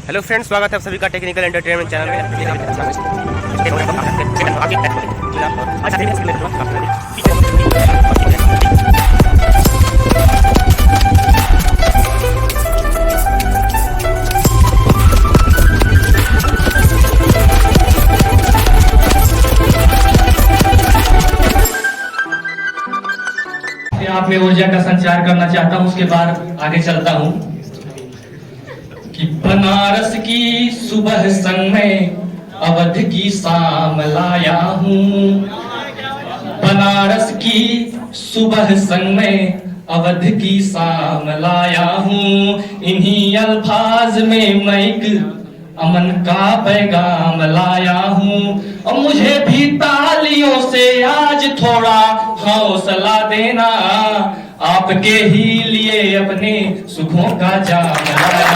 Hello friends, स्वागत है आप सभी का टेक्निकल एंटरटेनमेंट चैनल में। आप में ऊर्जा का संचार करना चाहता हूं, उसके बाद आगे चलता हूं कि बनारस की सुबह संग में अवध की शाम लाया हूं। बनारस की सुबह संग में अवध की शाम लाया हूं। इन्हीं अल्फाज में मैं एक अमन का पैगाम लाया हूं। और मुझे भी तालियों से आज थोड़ा हौसला देना, आपके ही लिए अपने सुखों का जाम लाया।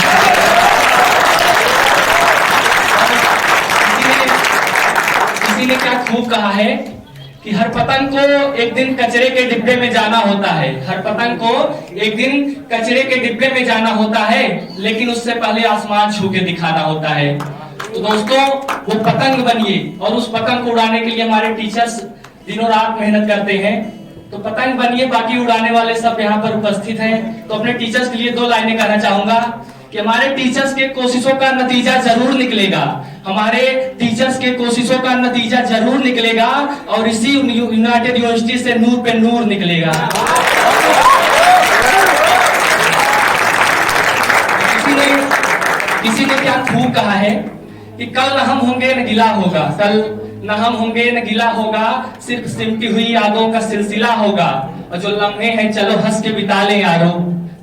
किसी ने क्या खूब कहा है कि हर पतंग को एक दिन कचरे के डिब्बे में जाना होता है। हर पतंग को एक दिन कचरे के डिब्बे में जाना होता है, लेकिन उससे पहले आसमान छू के दिखाना होता है। तो दोस्तों, वो पतंग बनिए और उस पतंग को उड़ाने के लिए हमारे टीचर्स दिनों रात मेहनत करते हैं। तो पतंग बनिए, बाकी उड़ाने वाले सब यहाँ पर उपस्थित हैं। तो अपने टीचर्स के लिए 2 लाइनें कहना चाहूंगा कि हमारे टीचर्स के कोशिशों का नतीजा जरूर निकलेगा। हमारे टीचर्स के कोशिशों का नतीजा जरूर निकलेगा और इसी यूनाइटेड यूनिवर्सिटी से नूर पे नूर निकलेगा। किसी ने क्या खूब कहा है कि कल न हम होंगे न गिला होगा, कल न हम होंगे न गिला होगा, सिर्फ सिमटी हुई यादों का सिलसिला होगा। और जो लम्हे हैं चलो हंस के बिता लें यारो,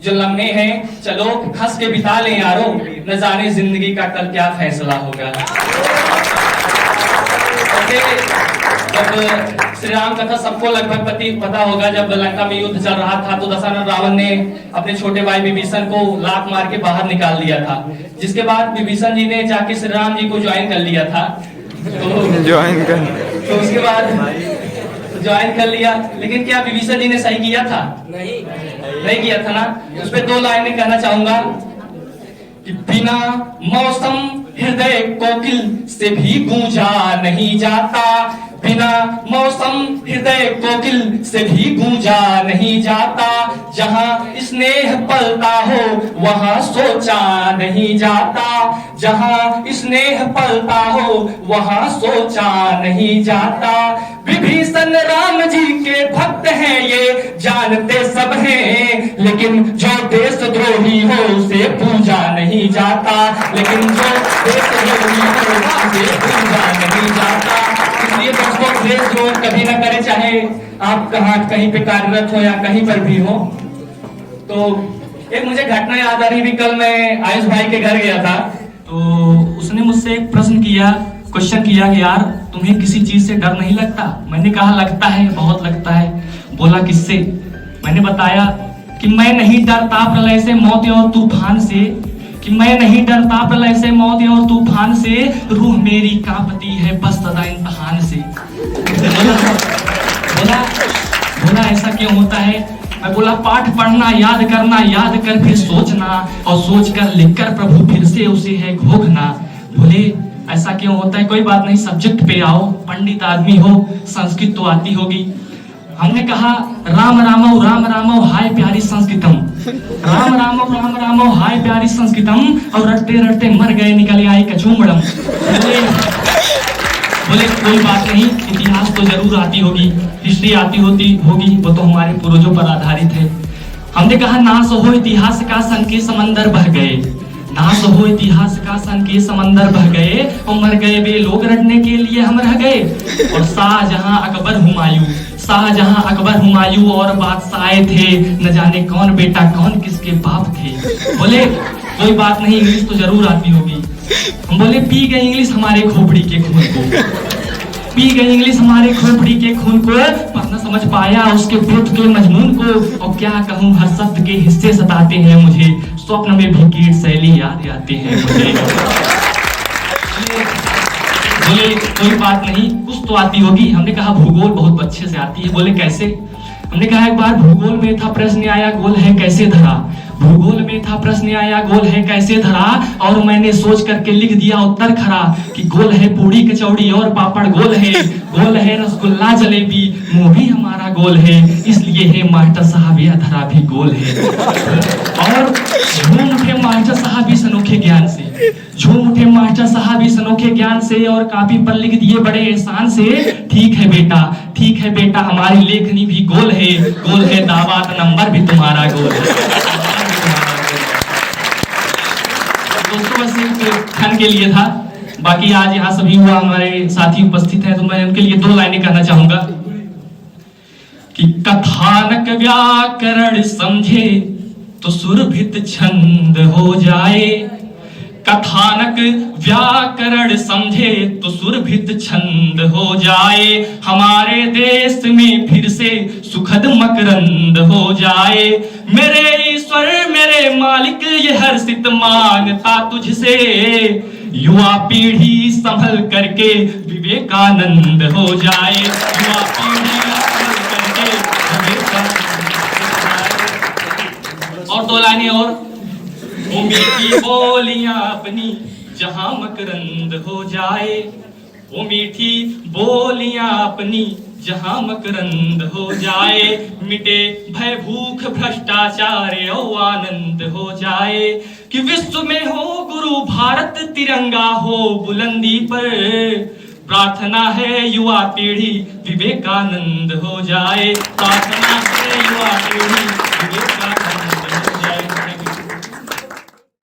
जो लम्हे हैं चलो हंस के बिता लें यारो, न जाने जिंदगी का कल क्या फैसला होगा। जब श्री राम कथा सबको लगभग पता होगा, जब लंका में युद्ध चल रहा था तो दशरथ रावण ने अपने छोटे भाई विभीषण को लात मार के बाहर निकाल दिया था। जिसके बाद विभीषण जी ने जाके श्री राम जी को ज्वाइन कर लिया था। तो उसके बाद ज्वाइन कर लिया, लेकिन क्या विभीषण जी ने सही किया था? नहीं किया था ना। उस पर 2 लाइनें कहना चाहूंगा कि बिना मौसम हृदय कोकिल से भी गूंजा नहीं जाता, बिना मौसम हृदय कोकिल से भी गूंजा नहीं जाता। जहां स्नेह पलता हो वहां सोचा नहीं जाता, जहां स्नेह पलता हो वहां सोचा नहीं जाता। विभीषण राम जी के भक्त हैं ये जानते सब हैं, लेकिन जो देशद्रोही हो उसे पूजा नहीं जाता, लेकिन जो देशद्रोही हो उसे पूजा नहीं जाता। इसलिए दोस्तों, देशद्रोह कभी ना करें, चाहे आप कहीं पे कार्यरत हो या कहीं पर भी हो। तो एक मुझे घटना याद आ रही थी। कल मैं आयुष भाई के घर गया था, तो उसने मुझसे एक क्वेश्चन किया कि यार तुम्हें किसी चीज से डर नहीं लगता? मैंने कहा लगता है, बहुत लगता है। बोला किससे? मैंने बताया कि मैं नहीं डरता प्रलय से, मौत और तूफान से, कि मैं नहीं डरता प्रलय से, मौत और तूफान से, रूह मेरी कांपती है बस सदा इम्तिहान से। बोला ऐसा क्यों होता है? मैं बोला पाठ पढ़ना, याद करना, याद कर फिर सोचना, और सोच कर लिख कर प्रभु फिर से उसे है घोखना। बोले ऐसा क्यों होता है? कोई बात नहीं, सब्जेक्ट पे आओ, पंडित आदमी हो, संस्कृत तो आती होगी। हमने कहा राम रामो हाय प्यारी संस्कृतम, राम रामो हाय प्यारी संस्कृतम, और रटते रटते मर गए निकले आई कचूमड़म। बोले कोई बात नहीं, इतिहास तो जरूर आती होगी, हिस्ट्री आती होगी, वो तो हमारे पूर्वजों पर आधारित है। हमने कहा नाश हो इतिहास का सन के समंदर बह गए, नाश हो इतिहास का सन के समंदर बह गए, और मर गए वे लोग रटने के लिए हम रह गए। और शाहजहां अकबर हुमायूं और बादशाह थे, न जाने कौन बेटा कौन किसके बाप थे। बोले कोई बात नहीं, इंग्लिश तो जरूर आती होगी। हम बोले पी गई इंग्लिश हमारे खोपड़ी के खून को, पी गई इंग्लिश हमारे खोपड़ी के खून को, पर न समझ पाया उसके पुत्र के मजनून को। और क्या कहूँ, हर शब्द के हिस्से सताते हैं मुझे, स्वप्न में भी कीट शैली याद आते हैं मुझे। बोले कोई बात नहीं, कुछ तो आती होगी। हमने कहा भूगोल बहुत अच्छे से आती है। बोले कैसे? हमने कहा एक बार भूगोल में था प्रश्न आया गोल है कैसे धरा, भूगोल में था प्रश्न आया गोल है कैसे धरा, और मैंने सोच करके लिख दिया उत्तर खरा कि गोल है पूड़ी कचौड़ी और पापड़ गोल है रसगुल्ला जलेबी मुंह भी हमारा गोल है, इसलिए है मास्टर साहब यह धरा भी गोल है। और झूम उठे मास्टर साहब इस अनोखे ज्ञान से, झूम उठे मास्टर साहब इस अनोखे ज्ञान से, और कापी पर लिख दिए बड़े एहसान से, ठीक है बेटा हमारी लेखनी भी गोल है दावा नंबर भी तुम्हारा गोल है। दोस्तों बस एक क्षण के लिए था, बाकी आज यहाँ सभी हुआ हमारे साथी उपस्थित हैं, तो मैं उनके लिए 2 लाइनें कहना चाहूंगा कि कथानक व्याकरण समझे तो सुरभित छंद हो जाए, कथानक व्याकरण समझे तो सुरभित छंद हो जाए, हमारे देश में फिर से सुखद मकरंद हो जाए। मेरे ईश्वर मेरे मालिक ये हर्षित मांगता तुझसे, युवा पीढ़ी संभल करके विवेकानंद हो जाए, युवा पीढ़ी संभल करके विवेकानंद हो जाए। और 2 लाइनें और, वो मीठी बोलियां अपनी जहां मकरंद हो जाए, वो मीठी बोलियां अपनी जहां मकरंद हो जाए, मिटे भय भूख भ्रष्टाचार और आनंद हो जाए, कि विश्व में हो गुरु भारत तिरंगा हो बुलंदी पर, प्रार्थना है युवा पीढ़ी विवेकानंद हो जाए, प्रार्थना है युवा पीढ़ी विवेकानंद।